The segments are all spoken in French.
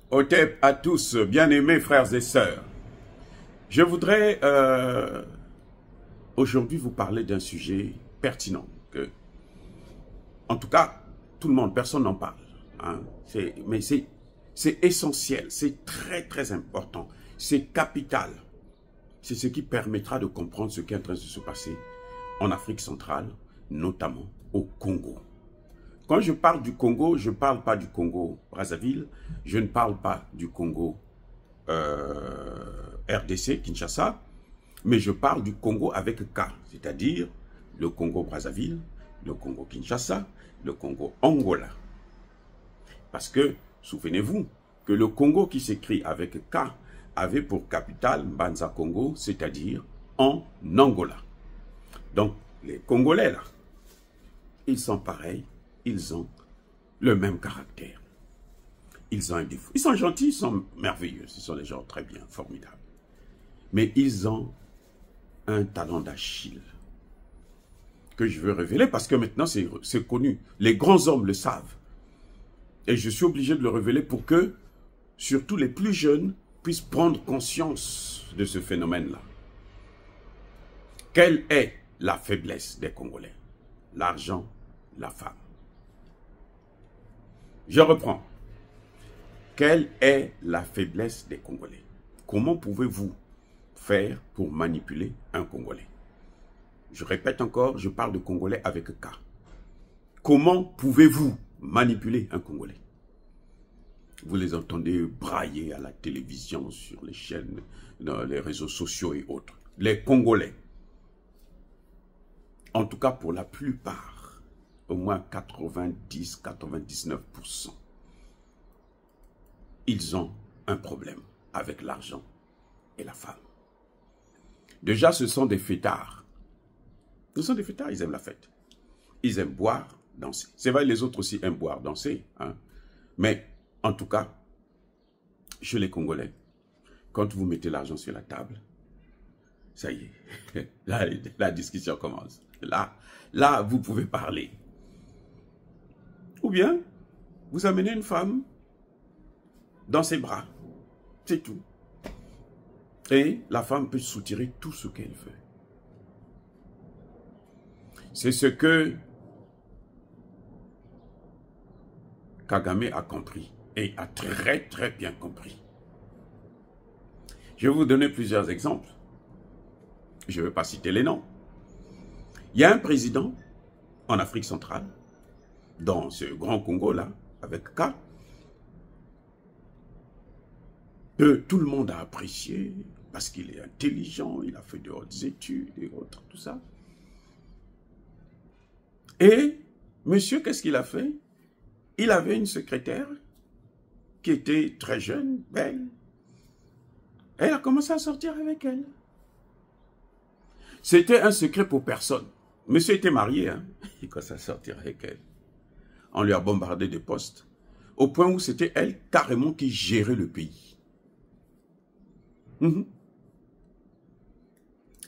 Otep à tous, bien-aimés frères et sœurs. Je voudrais aujourd'hui vous parler d'un sujet pertinent. En tout cas, tout le monde, personne n'en parle. Hein. Mais c'est essentiel, c'est très important. C'est capital. C'est ce qui permettra de comprendre ce qui est en train de se passer en Afrique centrale, notamment au Congo. Quand je parle du Congo, je ne parle pas du Congo Brazzaville, je ne parle pas du Congo RDC, Kinshasa, mais je parle du Congo avec K, c'est-à-dire le Congo Brazzaville, le Congo Kinshasa, le Congo Angola. Parce que, souvenez-vous, que le Congo qui s'écrit avec K avait pour capitale Mbanza Congo, c'est-à-dire en Angola. Donc, les Congolais là, ils sont pareils. Ils ont le même caractère. Ils ont un défaut. Ils sont gentils, ils sont merveilleux. Ce sont des gens très bien, formidables. Mais ils ont un talent d'Achille que je veux révéler parce que maintenant c'est connu. Les grands hommes le savent. Et je suis obligé de le révéler pour que, surtout les plus jeunes, puissent prendre conscience de ce phénomène-là. Quelle est la faiblesse des Congolais? L'argent, la femme. Je reprends. Quelle est la faiblesse des Congolais? Comment pouvez-vous faire pour manipuler un Congolais? Je répète encore, je parle de Congolais avec K. Comment pouvez-vous manipuler un Congolais? Vous les entendez brailler à la télévision, sur les chaînes, dans les réseaux sociaux et autres. Les Congolais, en tout cas pour la plupart, au moins 90-99%, ils ont un problème avec l'argent et la femme. Déjà, ce sont des fêtards. Ce sont des fêtards, ils aiment la fête. Ils aiment boire, danser. C'est vrai, les autres aussi aiment boire, danser. Hein? Mais, en tout cas, chez les Congolais, quand vous mettez l'argent sur la table, ça y est, là, la discussion commence. Là, vous pouvez parler. Ou bien, vous amenez une femme dans ses bras. C'est tout. Et la femme peut soutirer tout ce qu'elle veut. C'est ce que Kagame a compris. Et a très bien compris. Je vais vous donner plusieurs exemples. Je ne vais pas citer les noms. Il y a un président en Afrique centrale, dans ce grand Congo-là, avec K, que tout le monde a apprécié, parce qu'il est intelligent, il a fait de hautes études et autres, tout ça. Et, monsieur, qu'est-ce qu'il a fait? Il avait une secrétaire qui était très jeune, belle. Et il a commencé à sortir avec elle. C'était un secret pour personne. Monsieur était marié, hein? Il commençait à sortir avec elle. On lui a bombardé des postes, au point où c'était elle carrément qui gérait le pays.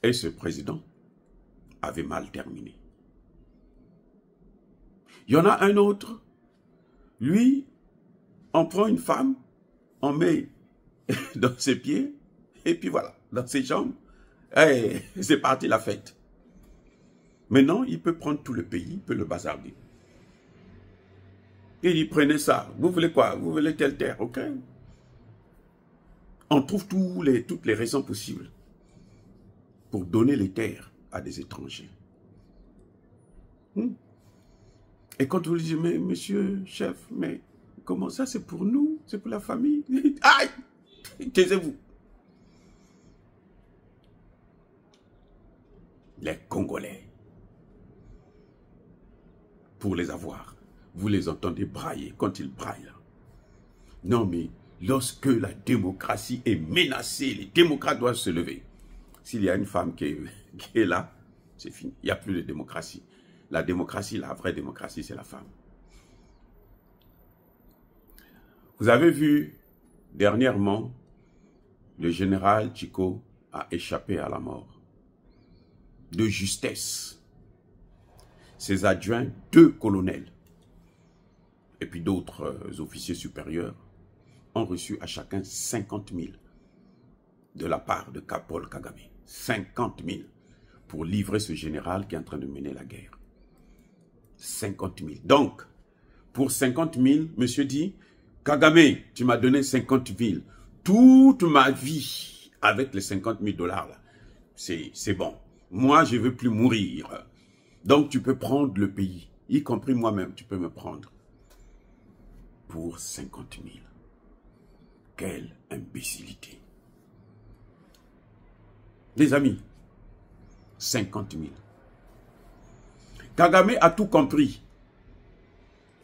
Et ce président avait mal terminé. Il y en a un autre, lui, on prend une femme, on met dans ses pieds, et puis voilà, dans ses jambes, et c'est parti la fête. Maintenant, il peut prendre tout le pays, il peut le bazarder. Il dit, prenez ça. Vous voulez quoi? Vous voulez telle terre, ok? On trouve toutes les raisons possibles pour donner les terres à des étrangers. Et quand vous lui dites, mais monsieur, chef, mais comment ça, c'est pour nous? C'est pour la famille? Aïe! Taisez-vous. Les Congolais, pour les avoir, vous les entendez brailler quand ils braillent. Non, mais lorsque la démocratie est menacée, les démocrates doivent se lever. S'il y a une femme qui est là, c'est fini. Il n'y a plus de démocratie. La démocratie, la vraie démocratie, c'est la femme. Vous avez vu, dernièrement, le général Chico a échappé à la mort. De justesse. Ses adjoints, 2 colonels, et puis d'autres officiers supérieurs, ont reçu à chacun 50 000 de la part de Paul Kagame. 50 000 pour livrer ce général qui est en train de mener la guerre. 50 000. Donc, pour 50 000, monsieur dit, Kagame, tu m'as donné 50 000. Toute ma vie, avec les 50 000 dollars, là, c'est bon. Moi, je ne veux plus mourir. Donc, tu peux prendre le pays, y compris moi-même, tu peux me prendre. Pour 50 000. Quelle imbécilité. Les amis, 50 000. Kagame a tout compris.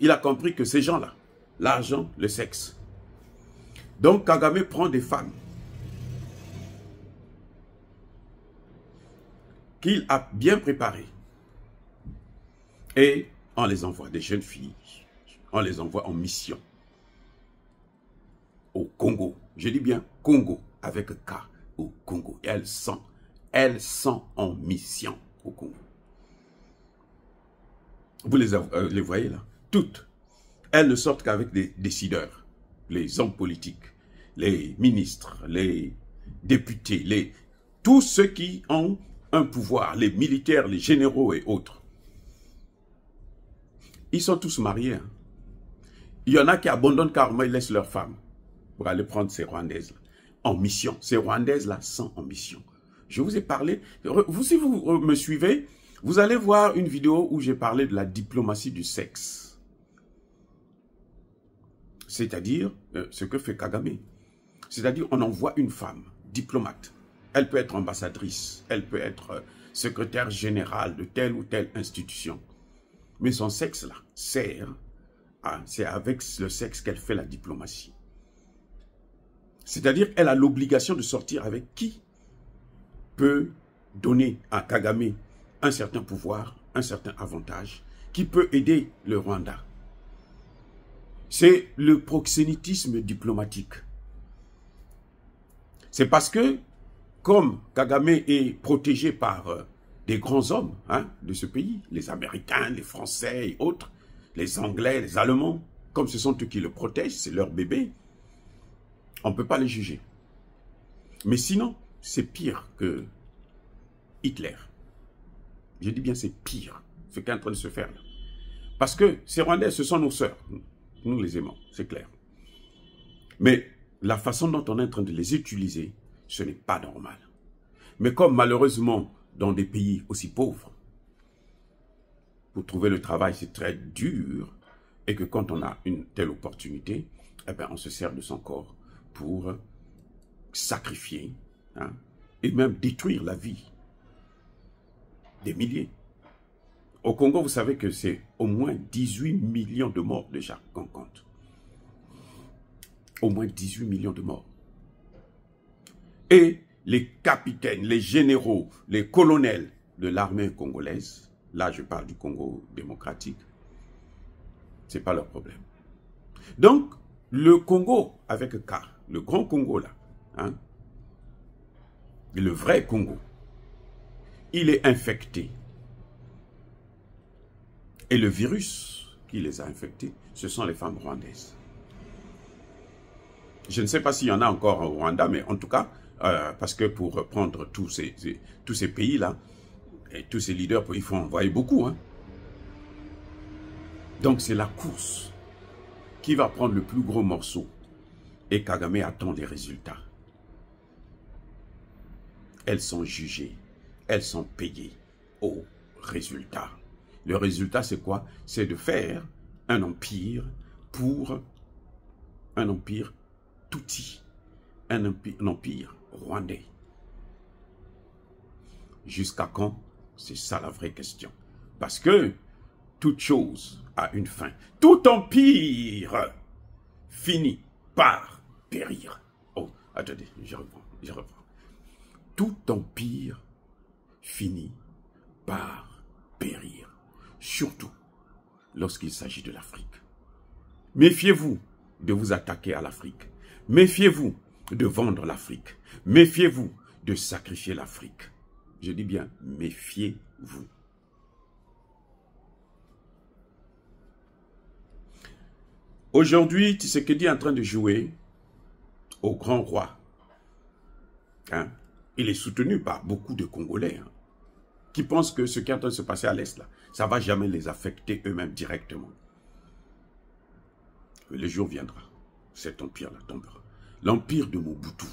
Il a compris que ces gens-là, l'argent, le sexe. Donc Kagame prend des femmes qu'il a bien préparées et on les envoie, des jeunes filles, on les envoie en mission au Congo. Je dis bien Congo avec K, au Congo. Et elles sont en mission au Congo. Vous les voyez là, toutes. Elles ne sortent qu'avec des décideurs, les hommes politiques, les ministres, les députés, tous ceux qui ont un pouvoir, les militaires, les généraux et autres. Ils sont tous mariés. Hein. Il y en a qui abandonnent carrément, ils laissent leurs femmes pour aller prendre ces Rwandaises-là en mission. Ces Rwandaises-là sont en mission. Je vous ai parlé, si vous me suivez, vous allez voir une vidéo où j'ai parlé de la diplomatie du sexe. C'est-à-dire ce que fait Kagame. C'est-à-dire on envoie une femme diplomate. Elle peut être ambassadrice, elle peut être secrétaire générale de telle ou telle institution. Mais son sexe-là sert, c'est avec le sexe qu'elle fait la diplomatie. C'est-à-dire qu'elle a l'obligation de sortir avec qui peut donner à Kagame un certain pouvoir, un certain avantage, qui peut aider le Rwanda. C'est le proxénétisme diplomatique. C'est parce que, comme Kagame est protégé par des grands hommes de ce pays, les Américains, les Français et autres, les Anglais, les Allemands, comme ce sont eux qui le protègent, c'est leur bébé, on ne peut pas les juger. Mais sinon, c'est pire que Hitler. Je dis bien c'est pire, ce qui est en train de se faire là. Parce que ces Rwandais, ce sont nos sœurs. Nous les aimons, c'est clair. Mais la façon dont on est en train de les utiliser, ce n'est pas normal. Mais comme malheureusement, dans des pays aussi pauvres, pour trouver le travail, c'est très dur, et que quand on a une telle opportunité, eh bien, on se sert de son corps pour sacrifier, et même détruire la vie des milliers. Au Congo, vous savez que c'est au moins 18 millions de morts déjà qu'on compte. Au moins 18 millions de morts. Et les capitaines, les généraux, les colonels de l'armée congolaise, là je parle du Congo démocratique, ce n'est pas leur problème. Donc, le Congo avec K, le grand Congo là, le vrai Congo, il est infecté. Et le virus qui les a infectés, ce sont les femmes rwandaises. Je ne sais pas s'il y en a encore au Rwanda, mais en tout cas, parce que pour prendre tous ces pays-là, et tous ces leaders, il faut envoyer beaucoup. Donc c'est la course qui va prendre le plus gros morceau. Et Kagame attend les résultats. Elles sont jugées, elles sont payées au résultat. Le résultat, c'est quoi? C'est de faire un empire pour un empire Tutsi, un empire rwandais. Jusqu'à quand? C'est ça la vraie question. Parce que toute chose a une fin. Tout empire finit par périr. Oh, attendez, je reprends. Tout empire finit par périr. Surtout lorsqu'il s'agit de l'Afrique. Méfiez-vous de vous attaquer à l'Afrique. Méfiez-vous de vendre l'Afrique. Méfiez-vous de sacrifier l'Afrique. Je dis bien, méfiez-vous. Aujourd'hui, Tshisekedi est en train de jouer au grand roi. Hein? Il est soutenu par beaucoup de Congolais hein, qui pensent que ce qui est en train de se passer à l'Est, là, ça ne va jamais les affecter eux-mêmes directement. Le jour viendra, cet empire-là tombera. L'empire de Mobutu.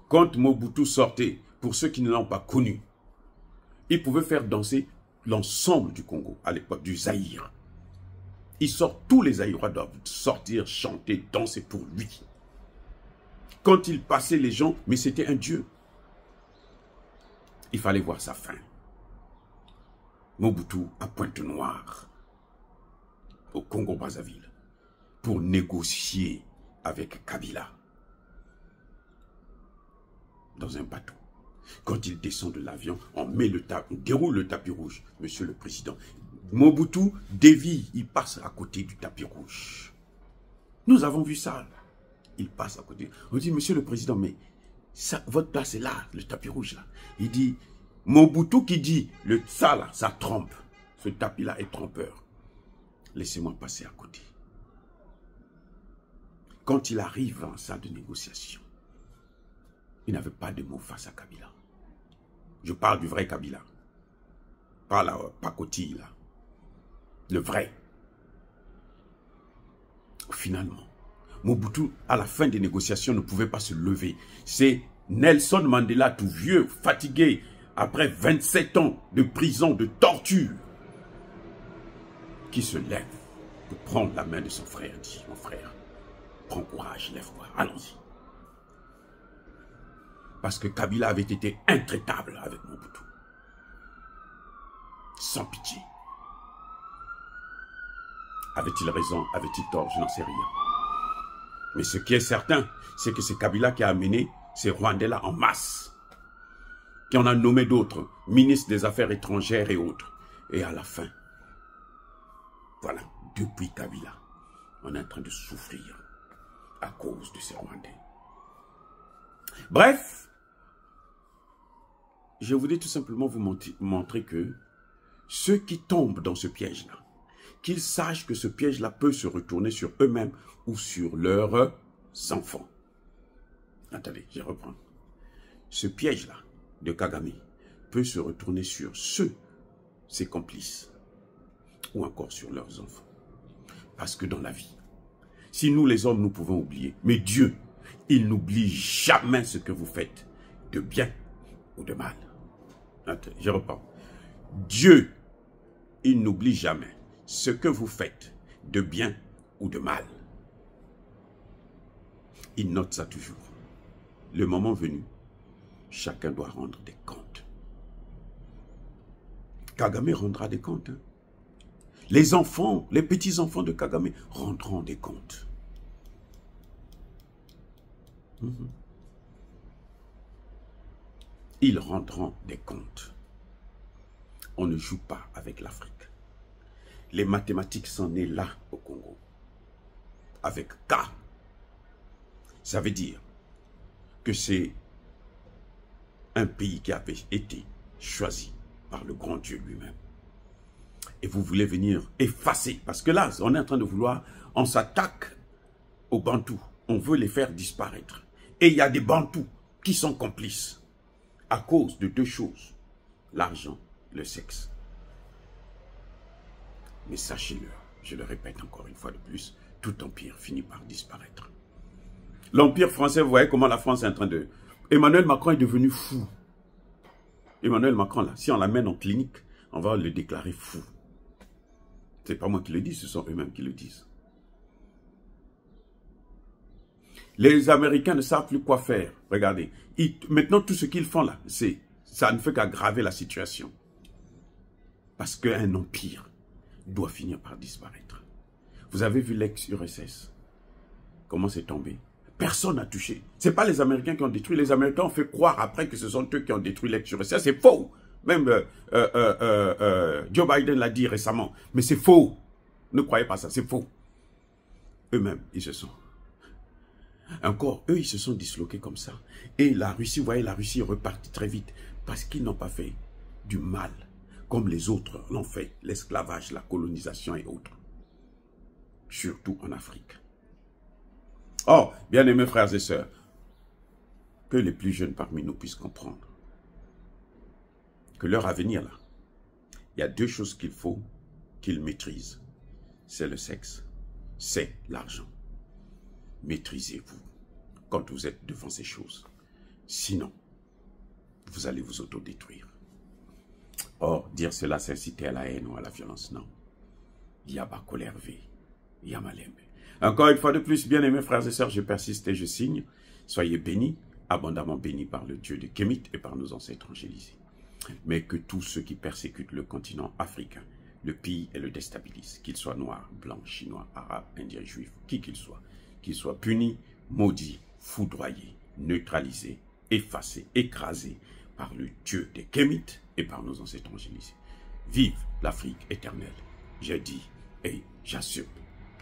Quand Mobutu sortait, pour ceux qui ne l'ont pas connu, il pouvait faire danser l'ensemble du Congo, à l'époque du Zaïre. Il sort, tous les Zaïrois doivent sortir, chanter, danser pour lui. Quand il passait les gens, mais c'était un dieu. Il fallait voir sa fin. Mobutu à Pointe-Noire, au Congo-Brazzaville, pour négocier avec Kabila. Dans un bateau. Quand il descend de l'avion, on déroule le tapis rouge, monsieur le président. Mobutu dévie, il passe à côté du tapis rouge. Nous avons vu ça. Il passe à côté. On dit, monsieur le président, mais ça, votre place est là, le tapis rouge là. Il dit, Mobutu qui dit, ça là, ça trompe. Ce tapis là est trompeur. Laissez-moi passer à côté. Quand il arrive en salle de négociation, il n'avait pas de mots face à Kabila. Je parle du vrai Kabila. Pas la pacotille là. Le vrai. Finalement, Mobutu, à la fin des négociations, ne pouvait pas se lever. C'est Nelson Mandela, tout vieux, fatigué, après 27 ans de prison, de torture, qui se lève pour prendre la main de son frère. Dit, mon frère, prends courage, lève-toi, allons-y. Parce que Kabila avait été intraitable avec Mobutu. Sans pitié. Avait-il raison? Avait-il tort? Je n'en sais rien. Mais ce qui est certain, c'est que c'est Kabila qui a amené ces Rwandais-là en masse. Qui en a nommé d'autres, ministres des Affaires étrangères et autres. Et à la fin, voilà, depuis Kabila, on est en train de souffrir à cause de ces Rwandais. Bref, je voulais tout simplement vous montrer que ceux qui tombent dans ce piège-là, qu'ils sachent que ce piège-là peut se retourner sur eux-mêmes ou sur leurs enfants. Attendez, je reprends. Ce piège-là de Kagame peut se retourner sur ses complices, ou encore sur leurs enfants. Parce que dans la vie, si nous les hommes, nous pouvons oublier, mais Dieu, il n'oublie jamais ce que vous faites, de bien ou de mal. Attendez, je reprends. Dieu, il n'oublie jamais ce que vous faites, de bien ou de mal. Il note ça toujours. Le moment venu, chacun doit rendre des comptes. Kagame rendra des comptes. Hein? Les enfants, les petits-enfants de Kagame rendront des comptes. Ils rendront des comptes. On ne joue pas avec l'Afrique. Les mathématiques sont nées là au Congo. Avec K. Ça veut dire que c'est un pays qui avait été choisi par le grand Dieu lui-même. Et vous voulez venir effacer. Parce que là, on est en train de vouloir, on s'attaque aux Bantous. On veut les faire disparaître. Et il y a des Bantous qui sont complices à cause de deux choses. L'argent, le sexe. Mais sachez-le, je le répète encore une fois de plus, tout empire finit par disparaître. L'empire français, vous voyez comment la France est en train de... Emmanuel Macron est devenu fou. Emmanuel Macron, là, si on l'amène en clinique, on va le déclarer fou. Ce n'est pas moi qui le dis, ce sont eux-mêmes qui le disent. Les Américains ne savent plus quoi faire. Regardez, maintenant tout ce qu'ils font là, ça ne fait qu'aggraver la situation. Parce qu'un empire doit finir par disparaître. Vous avez vu l'ex-URSS, comment c'est tombé? Personne n'a touché. Ce n'est pas les Américains qui ont détruit. Les Américains ont fait croire après que ce sont eux qui ont détruit l'ex-URSS. C'est faux. Même Joe Biden l'a dit récemment. Mais c'est faux. Ne croyez pas ça, c'est faux. Eux-mêmes, ils se sont. Encore, eux, ils se sont disloqués comme ça. Et la Russie, vous voyez, la Russie est repartie très vite. Parce qu'ils n'ont pas fait du mal. Comme les autres l'ont fait. L'esclavage, la colonisation et autres. Surtout en Afrique. Oh, bien-aimés frères et sœurs, que les plus jeunes parmi nous puissent comprendre que leur avenir, là, il y a deux choses qu'il faut qu'ils maîtrisent. C'est le sexe, c'est l'argent. Maîtrisez-vous quand vous êtes devant ces choses. Sinon, vous allez vous autodétruire. Or, dire cela, c'est inciter à la haine ou à la violence. Non. Yaba Kolervé, Yamalembe. Encore une fois de plus, bien-aimés frères et sœurs, je persiste et je signe. Soyez bénis, abondamment bénis par le Dieu de Kémit et par nos ancêtres angélisés. Mais que tous ceux qui persécutent le continent africain, le pillent et le déstabilisent, qu'ils soient noirs, blancs, chinois, arabes, indiens, juifs, qui qu'ils soient punis, maudits, foudroyés, neutralisés, effacés, écrasés par le Dieu des Kémites et par nos ancêtres angélisés. Vive l'Afrique éternelle, j'ai dit et j'assume.